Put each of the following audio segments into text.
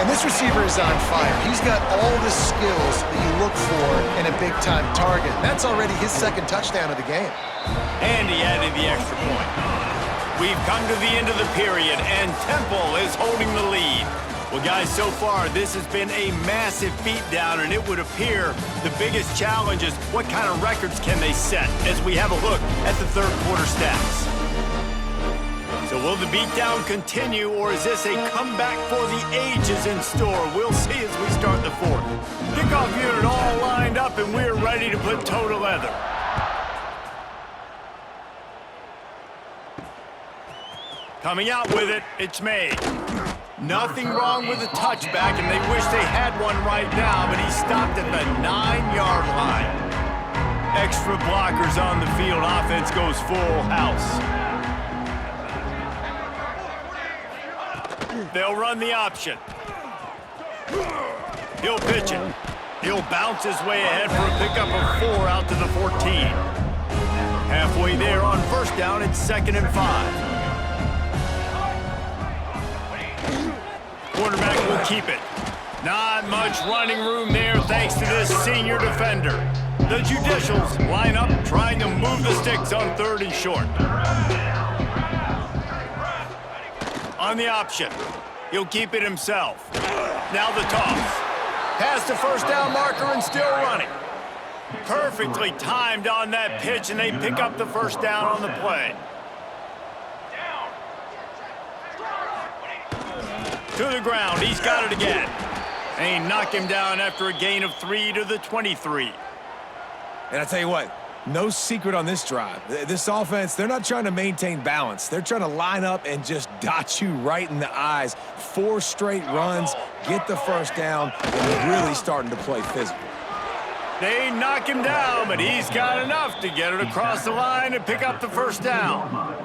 And this receiver is on fire. He's got all the skills that you look for in a big-time target. That's already his second touchdown of the game. And he added the extra point. We've come to the end of the period, and Temple is holding the lead. Well, guys, so far, this has been a massive beatdown, and it would appear the biggest challenge is what kind of records can they set as we have a look at the third quarter stats. So will the beatdown continue, or is this a comeback for the ages in store? We'll see as we start the fourth. Kickoff unit all lined up, and we're ready to put toe to leather. Coming out with it, it's made. Nothing wrong with the touchback, and they wish they had one right now, but he stopped at the 9-yard line. Extra blockers on the field. Offense goes full house. They'll run the option. He'll pitch it. He'll bounce his way ahead for a pickup of 4 out to the 14. Halfway there on first down, it's 2nd and 5. Quarterback will keep it. Not much running room there thanks to this senior defender. The Judicials line up trying to move the sticks on 3rd and short. On the option. He'll keep it himself. Now the toss. Past the first down marker and still running. Perfectly timed on that pitch, and they pick up the first down on the play. To the ground, he's got it again. And he knocked him down after a gain of 3 to the 23. And I tell you what, no secret on this drive. This offense, they're not trying to maintain balance. They're trying to line up and just dot you right in the eyes. 4 straight runs, get the first down, and really starting to play physical. They knock him down, but he's got enough to get it across the line and pick up the first down.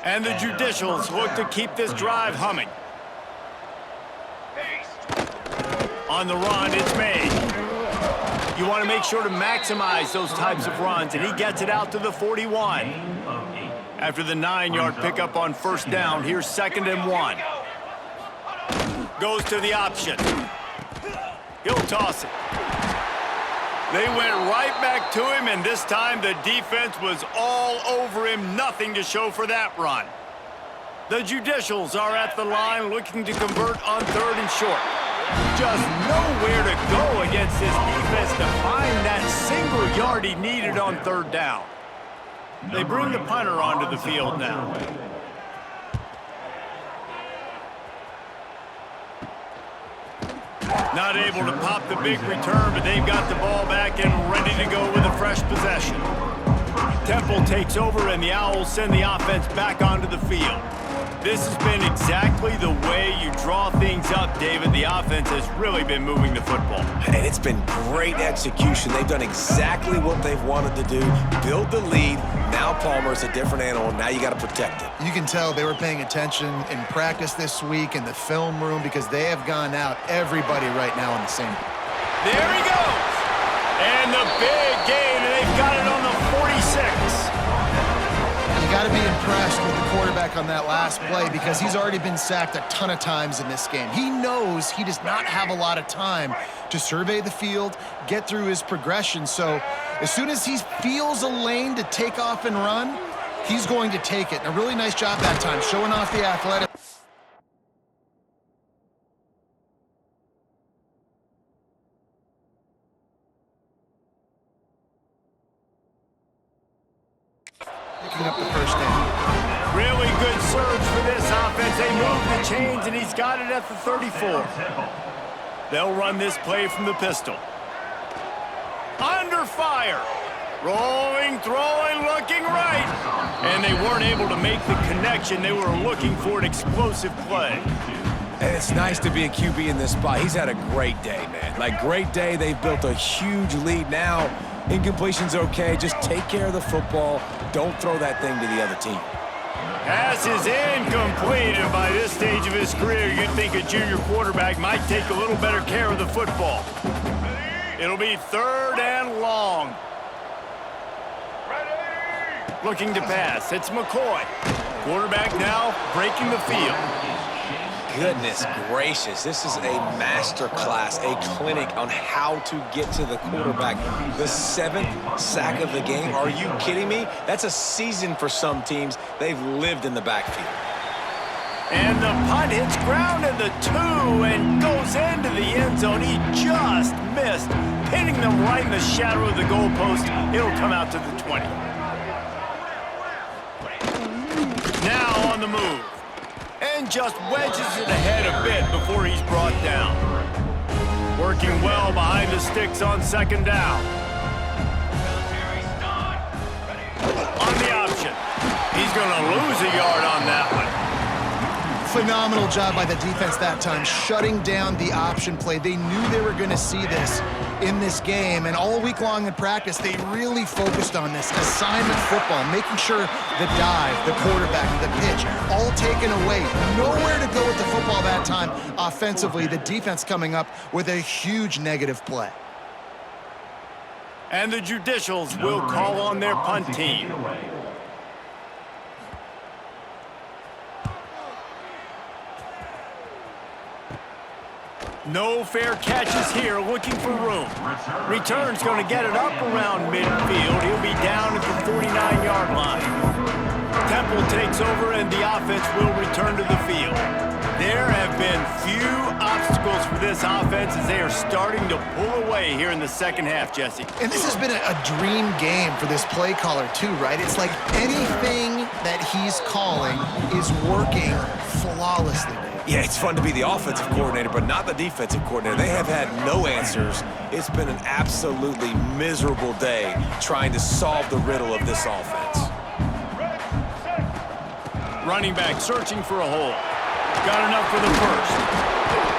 And the Judicials look to keep this drive humming. On the run, it's made. You want to make sure to maximize those types of runs, and he gets it out to the 41. After the 9-yard pickup on first down, here's 2nd and 1. Goes to the option. He'll toss it. They went right back to him, and this time the defense was all over him. Nothing to show for that run. The Judicials are at the line looking to convert on 3rd and short. Just nowhere to go against this defense to find that single yard he needed on 3rd down. They bring the punter onto the field now. Not able to pop the big return, but they've got the ball back and ready to go with a fresh possession. Temple takes over, and the Owls send the offense back onto the field. This has been exactly the way you draw things up, David. The offense has really been moving the football. And it's been great execution. They've done exactly what they've wanted to do. Build the lead. Now Palmer's a different animal. Now you got to protect it. You can tell they were paying attention in practice this week in the film room because they have gone out everybody right now on the same. There he goes. And the big gain, and they've got it on the 46. You got to be impressed with the quarterback on that last play because he's already been sacked a ton of times in this game. He knows he does not have a lot of time to survey the field, get through his progression. So as soon as he feels a lane to take off and run, he's going to take it. And a really nice job that time, showing off the athletic. Picking up the first down. Really good surge for this offense. They move the chains, and he's got it at the 34. They'll run this play from the pistol. Under fire. Rolling, throwing, looking right. And they weren't able to make the connection. They were looking for an explosive play. And it's nice to be a QB in this spot. He's had a great day, man. Like, great day. They've built a huge lead now. Incompletion's okay. Just take care of the football. Don't throw that thing to the other team. Pass is incomplete, and by this stage of his career, you'd think a junior quarterback might take a little better care of the football. It'll be 3rd and long. Looking to pass. It's McCoy. Quarterback now breaking the field. goodness gracious. This is a master class, a clinic on how to get to the quarterback. The 7th sack of the game. Are you kidding me? That's a season for some teams. They've lived in the backfield. And the punt hits ground in the 2 and goes into the end zone. He just missed, pinning them right in the shadow of the goalpost. It'll come out to the 20. Now on the move. And just wedges it ahead a bit before he's brought down. Working well behind the sticks on 2nd down. On the option. He's going to lose a yard on that one. Phenomenal job by the defense that time, shutting down the option play. They knew they were going to see this in this game, and all week long in practice, they really focused on this assignment football, making sure the dive, the quarterback, the pitch, all taken away. Nowhere to go with the football that time offensively. The defense coming up with a huge negative play. And the Judicials will call on their punt team. No fair catches here, looking for room. Return's going to get it up around midfield. He'll be down at the 49-yard line. Temple takes over and the offense will return to the field. There have been few obstacles for this offense as they are starting to pull away here in the 2nd half, Jesse. And this has been a dream game for this play caller too, right? It's like anything that he's calling is working flawlessly. Yeah, it's fun to be the offensive coordinator, but not the defensive coordinator. They have had no answers. It's been an absolutely miserable day trying to solve the riddle of this offense. Running back searching for a hole. Got enough for the first.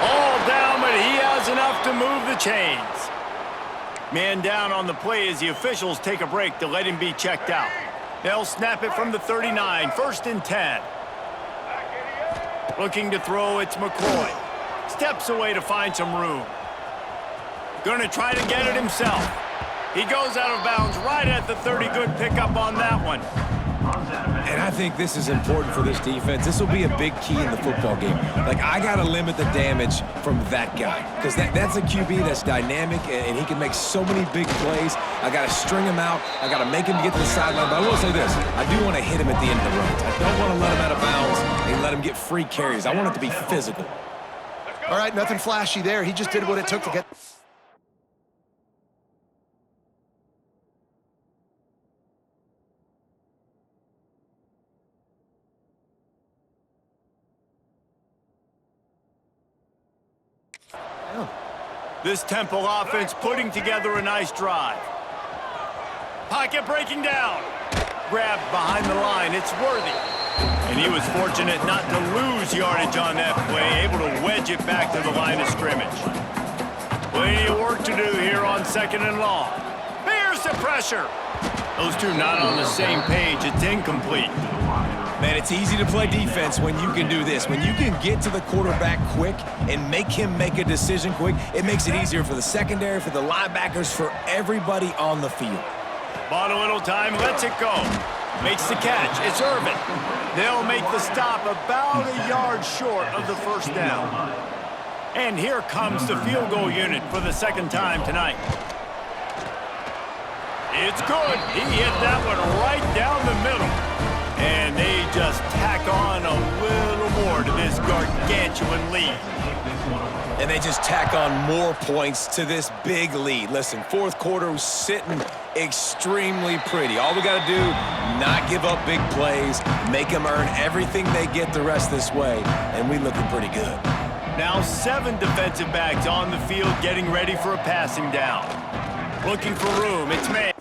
All down, but he has enough to move the chains. Man down on the play as the officials take a break to let him be checked out. They'll snap it from the 39, 1st and 10. Looking to throw, it's McCoy. Steps away to find some room. Gonna try to get it himself. He goes out of bounds right at the 30. Good pickup on that one. And I think this is important for this defense. This will be a big key in the football game. Like, I got to limit the damage from that guy because that's a QB that's dynamic and he can make so many big plays. I got to string him out. I got to make him get to the sideline. But I will say this. I do want to hit him at the end of the runs. I don't want to let him out of bounds and let him get free carries. I want it to be physical. All right, nothing flashy there. He just did what it took to get... This Temple offense putting together a nice drive. Pocket breaking down. Grabbed behind the line. It's Worthy. And he was fortunate not to lose yardage on that play, able to wedge it back to the line of scrimmage. Plenty of work to do here on 2nd and long. Bears the pressure. Those two not on the same page. It's incomplete. Man, it's easy to play defense when you can do this. When you can get to the quarterback quick and make him make a decision quick, it makes it easier for the secondary, for the linebackers, for everybody on the field. Bought a little time, lets it go. Makes the catch. It's Irvin. They'll make the stop about a yard short of the 1st down. And here comes the field goal unit for the 2nd time tonight. It's good. He hit that one right down the middle. And they just tack on a little more to this gargantuan lead. And they just tack on more points to this big lead. Listen, 4th quarter was sitting extremely pretty. All we got to do, not give up big plays, make them earn everything they get the rest this way, and we looking pretty good. Now 7 defensive backs on the field getting ready for a passing down. Looking for room. It's May.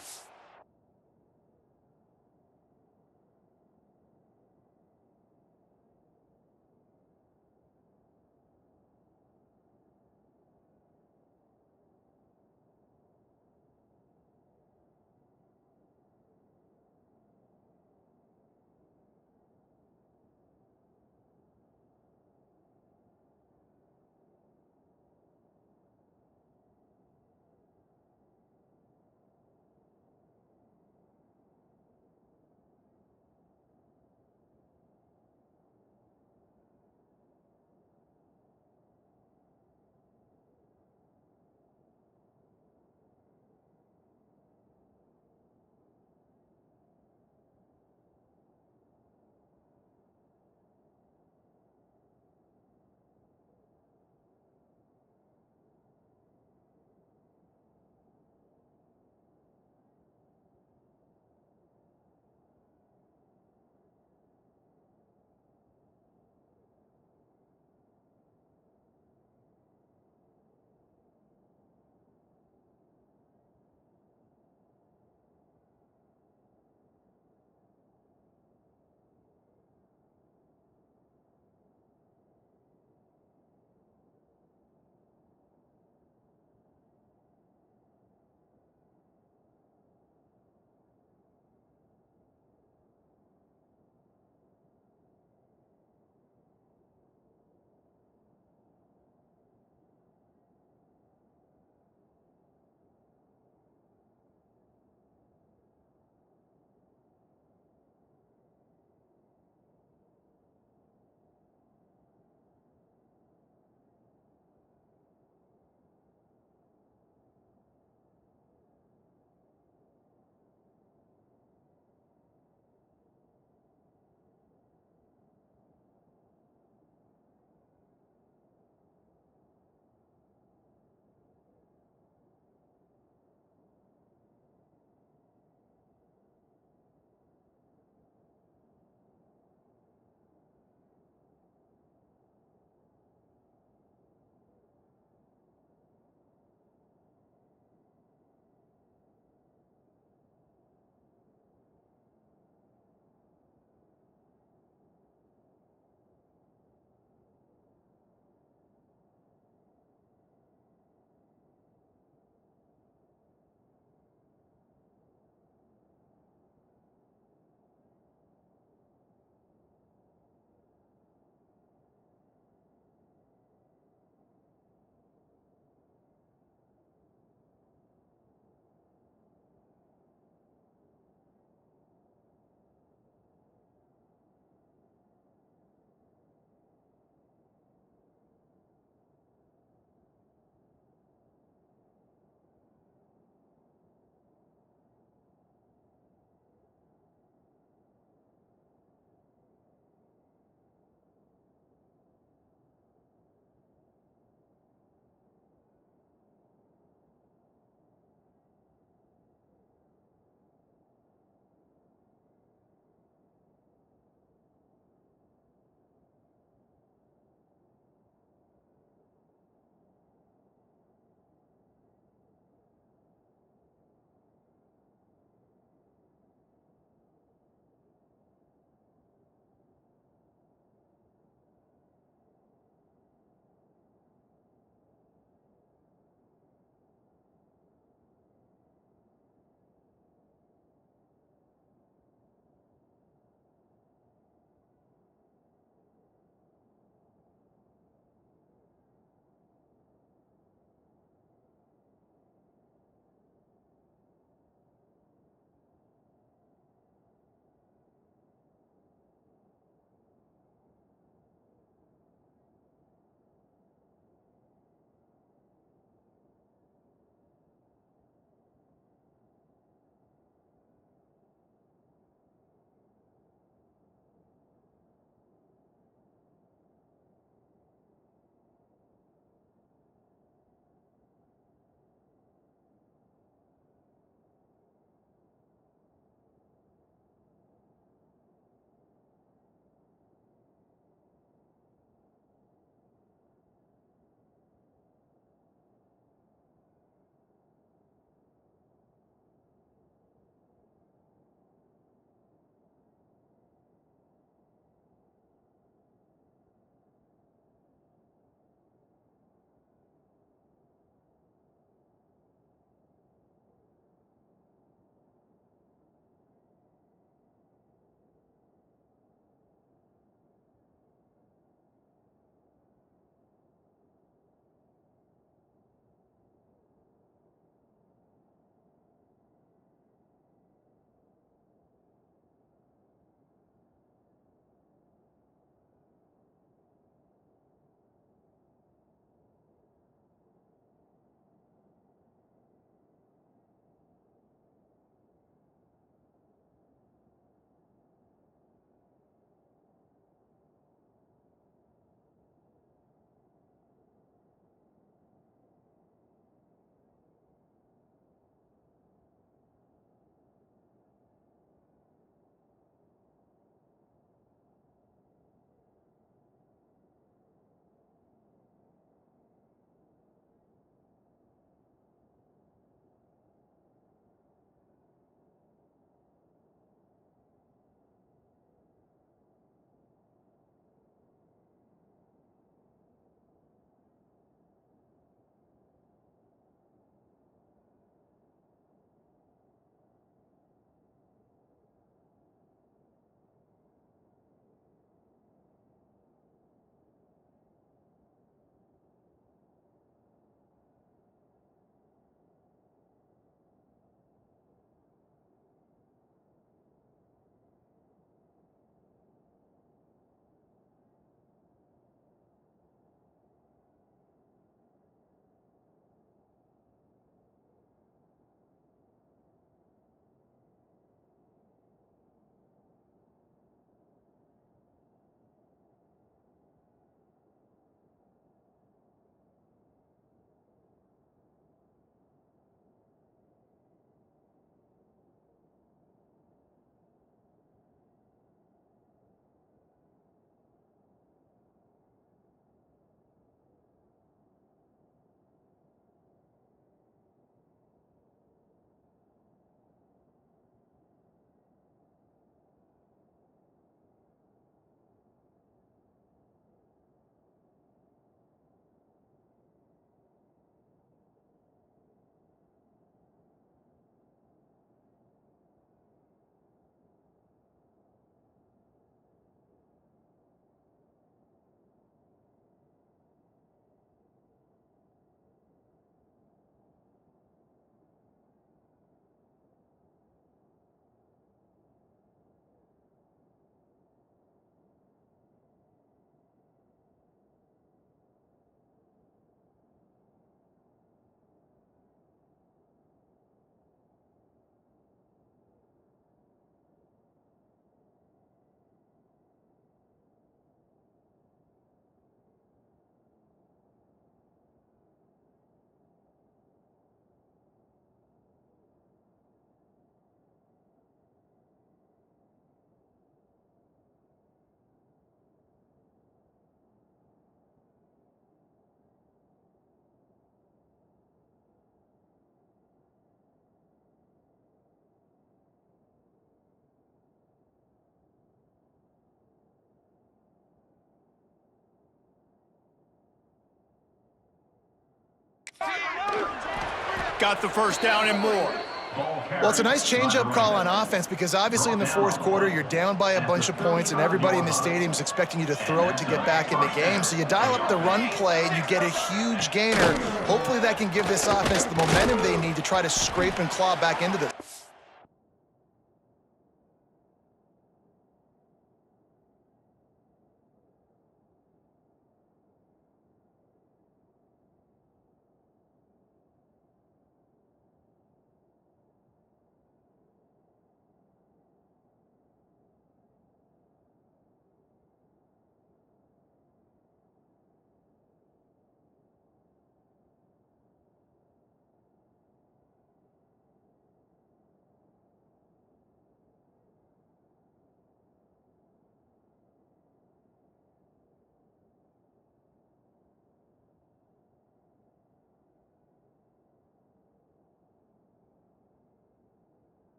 got the first down and more. Well, it's a nice change-up call on offense because obviously in the fourth quarter, you're down by a bunch of points and everybody in the stadium is expecting you to throw it to get back in the game. So you dial up the run play and you get a huge gainer. Hopefully that can give this offense the momentum they need to try to scrape and claw back into this.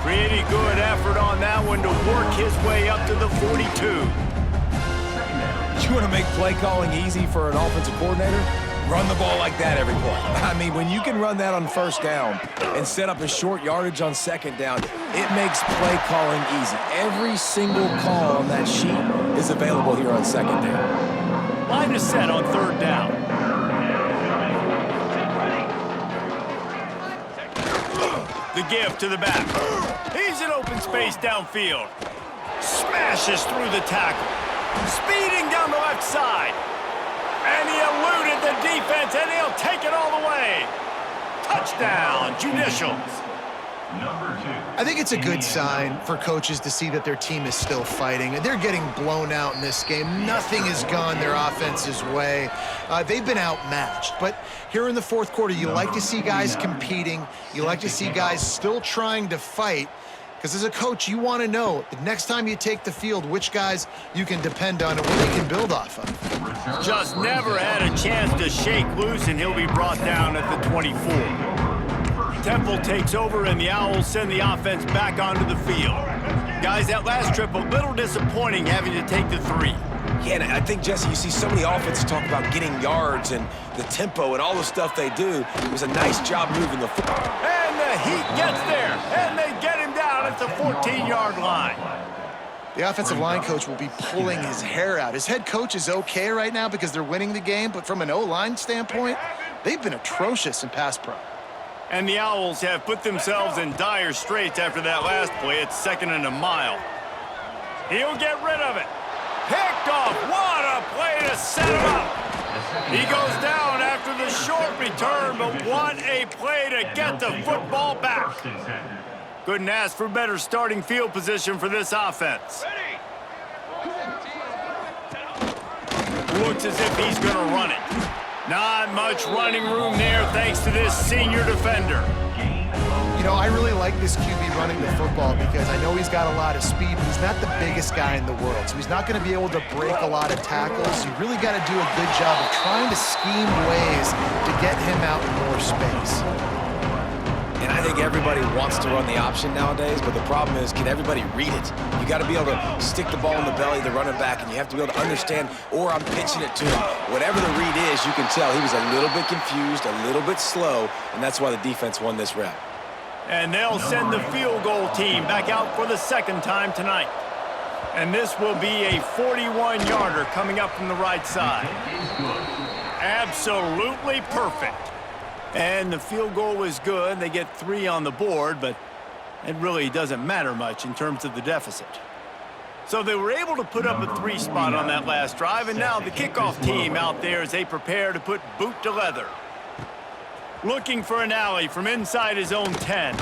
Pretty good effort on that one to work his way up to the 42. You want to make play calling easy for an offensive coordinator? Run the ball like that every play. I mean, when you can run that on first down and set up a short yardage on second down, it makes play calling easy. Every single call on that sheet is available here on second down. Line is set on third down. The give to the back. He's in open space downfield. Smashes through the tackle. Speeding down the left side. And he eluded the defense, and he'll take it all the way. Touchdown, Judicials. I think it's a good sign for coaches to see that their team is still fighting. They're getting blown out in this game. Nothing has gone their offense's way. They've been outmatched. But here in the fourth quarter, you like to see guys competing. You like to see guys still trying to fight. Because as a coach, you want to know the next time you take the field, which guys you can depend on and what they can build off of. Just never had a chance to shake loose, and he'll be brought down at the 24. Temple takes over, and the Owls send the offense back onto the field. Guys, that last trip, a little disappointing having to take the 3. Yeah, and I think, Jesse, you see so many offenses talk about getting yards and the tempo and all the stuff they do. It was a nice job moving the football. And the Heat gets there, and they get him down at the 14-yard line. The offensive line coach will be pulling his hair out. His head coach is okay right now because they're winning the game, but from an O-line standpoint, they've been atrocious in pass pro. And the Owls have put themselves in dire straits after that last play. It's 2nd and a mile. He'll get rid of it. Picked off. What a play to set him up. He goes down after the short return, but what a play to get the football back. Couldn't ask for better starting field position for this offense. Looks as if he's going to run it. Not much running room there thanks to this senior defender. You know, I really like this QB running the football because I know he's got a lot of speed, but he's not the biggest guy in the world. So he's not going to be able to break a lot of tackles. You really got to do a good job of trying to scheme ways to get him out in more space. And I think everybody wants to run the option nowadays, but the problem is, can everybody read it? You got to be able to stick the ball in the belly of the running back, and you have to be able to understand, or I'm pitching it to him. Whatever the read is, you can tell he was a little bit confused, a little bit slow, and that's why the defense won this rep. And they'll send the field goal team back out for the 2nd time tonight. And this will be a 41-yarder coming up from the right side. Absolutely perfect. And the field goal was good. They get 3 on the board, but it really doesn't matter much in terms of the deficit. So they were able to put up a 3 spot on that last drive, and now the kickoff team out there as they prepare to put boot to leather. Looking for an alley from inside his own 10.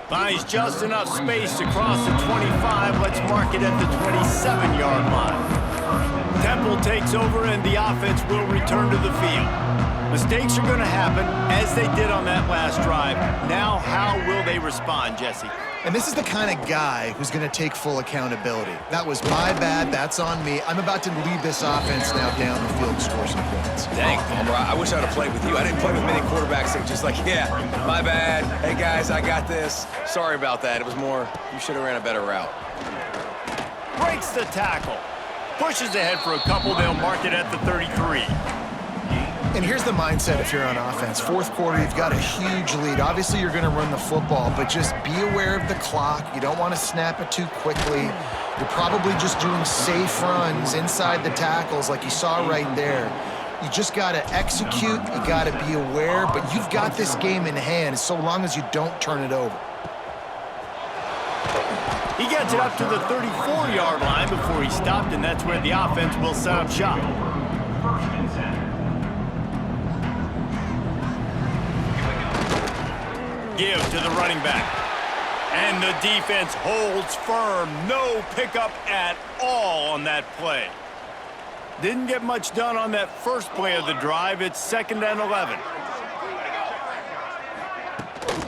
Finds just enough space to cross the 25. Let's mark it at the 27-yard line. Temple takes over, and the offense will return to the field. Mistakes are going to happen, as they did on that last drive. Now, how will they respond, Jesse? And this is the kind of guy who's going to take full accountability. That was my bad. That's on me. I'm about to lead this offense now down the field and score some points. Dang, Palmer, I wish I'd have played with you. I didn't play with many quarterbacks that were just like, yeah, my bad. Hey, guys, I got this. Sorry about that. It was more, you should have ran a better route. Breaks the tackle. Pushes ahead for a couple. They'll mark it at the 33. And here's the mindset if you're on offense. Fourth quarter, you've got a huge lead. Obviously, you're going to run the football, but just be aware of the clock. You don't want to snap it too quickly. You're probably just doing safe runs inside the tackles like you saw right there. You just got to execute. You got to be aware, but you've got this game in hand so long as you don't turn it over. He gets it up to the 34-yard line before he stopped, and that's where the offense will set up shop. Give to the running back. And the defense holds firm. No pickup at all on that play. Didn't get much done on that first play of the drive. It's 2nd and 11.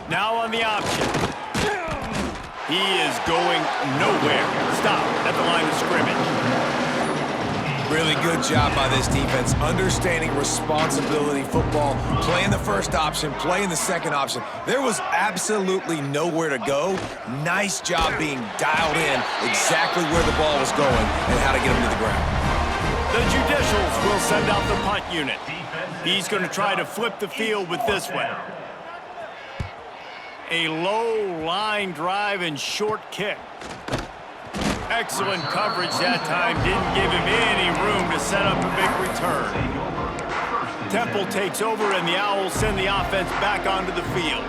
Now on the option. He is going nowhere. Stop at the line of scrimmage. Really good job by this defense, understanding responsibility football, playing the first option, playing the second option. There was absolutely nowhere to go. Nice job being dialed in exactly where the ball was going and how to get him to the ground. The Judicials will send out the punt unit. He's going to try to flip the field with this one. A low line drive and short kick. Excellent coverage that time. Didn't give him any room to set up a big return. Temple takes over, and the Owls send the offense back onto the field.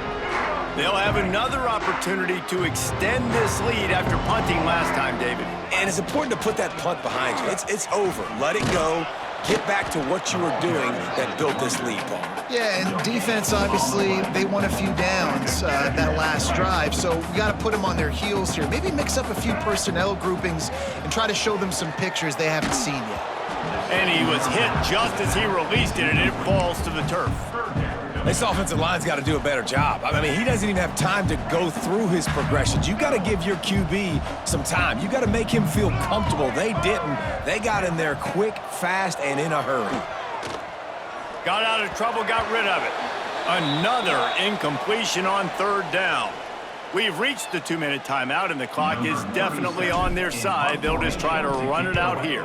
They'll have another opportunity to extend this lead after punting last time, David. And it's important to put that punt behind you. It's over. Let it go. Get back to what you were doing that built this lead, Paul. Yeah, and defense, obviously, they won a few downs that last drive, so we got to put them on their heels here. Maybe mix up a few personnel groupings and try to show them some pictures they haven't seen yet. And he was hit just as he released it, and it falls to the turf. This offensive line's got to do a better job. I mean, he doesn't even have time to go through his progressions. You got to give your QB some time. You got to make him feel comfortable. They didn't. They got in there quick, fast, and in a hurry. Got out of trouble, got rid of it. Another incompletion on 3rd down. We've reached the 2-minute timeout, and the clock is definitely on their side. They'll just try to run it out here.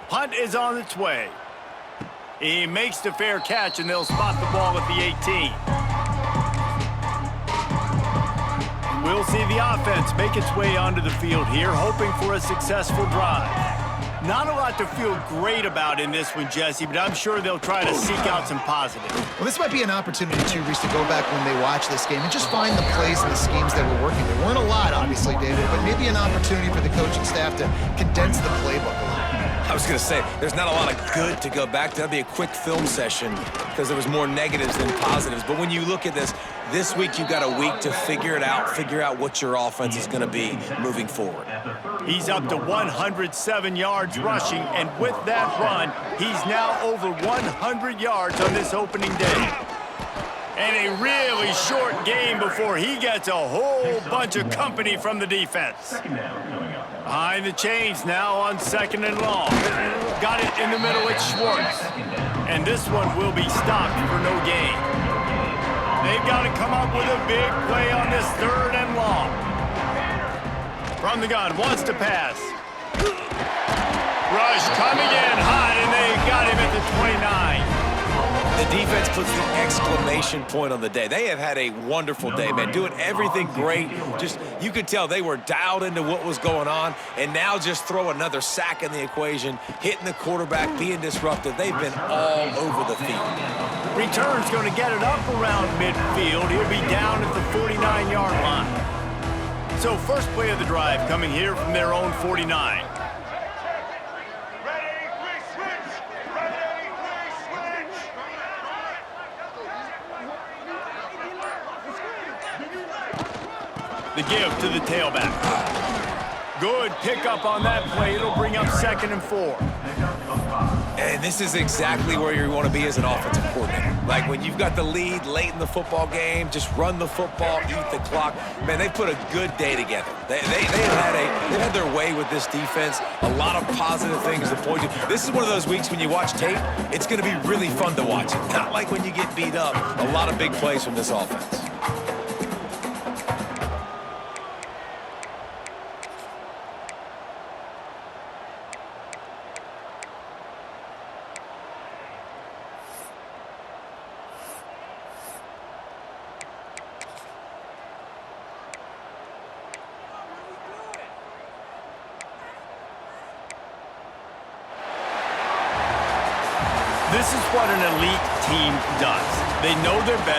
Punt is on its way. He makes the fair catch, and they'll spot the ball at the 18. We'll see the offense make its way onto the field here, hoping for a successful drive. Not a lot to feel great about in this one, Jesse, but I'm sure they'll try to seek out some positives. Well, this might be an opportunity, too, Reese, to go back when they watch this game and just find the plays and the schemes that were working. There weren't a lot, obviously, David, but maybe an opportunity for the coaching staff to condense the playbook a little. I was going to say, there's not a lot of good to go back to. That'd be a quick film session because there was more negatives than positives. But when you look at this week you've got a week to figure it out, figure out what your offense is going to be moving forward. He's up to 107 yards rushing, and with that run, he's now over 100 yards on this opening day. And a really short game before he gets a whole bunch of company from the defense. Behind the chains now on 2nd and long. Got it in the middle with Schwartz. And this one will be stopped for no gain. They've got to come up with a big play on this 3rd and long. From the gun, wants to pass. Rush coming in hot, and they got him at the 29. The defense puts the exclamation point on the day. They have had a wonderful day, man, doing everything great. Just, you could tell they were dialed into what was going on, and now just throw another sack in the equation, hitting the quarterback, being disruptive. They've been all over the field. Return's going to get it up around midfield. He'll be down at the 49-yard line. So first play of the drive coming here from their own 49. The give to the tailback. Good pickup on that play. It'll bring up 2nd and 4. And this is exactly where you want to be as an offensive coordinator. Like when you've got the lead late in the football game, just run the football, eat the clock. Man, they put a good day together. They had their way with this defense. A lot of positive things to point to. This is one of those weeks when you watch tape, it's going to be really fun to watch. Not like when you get beat up. A lot of big plays from this offense. This is what an elite team does. They know their best.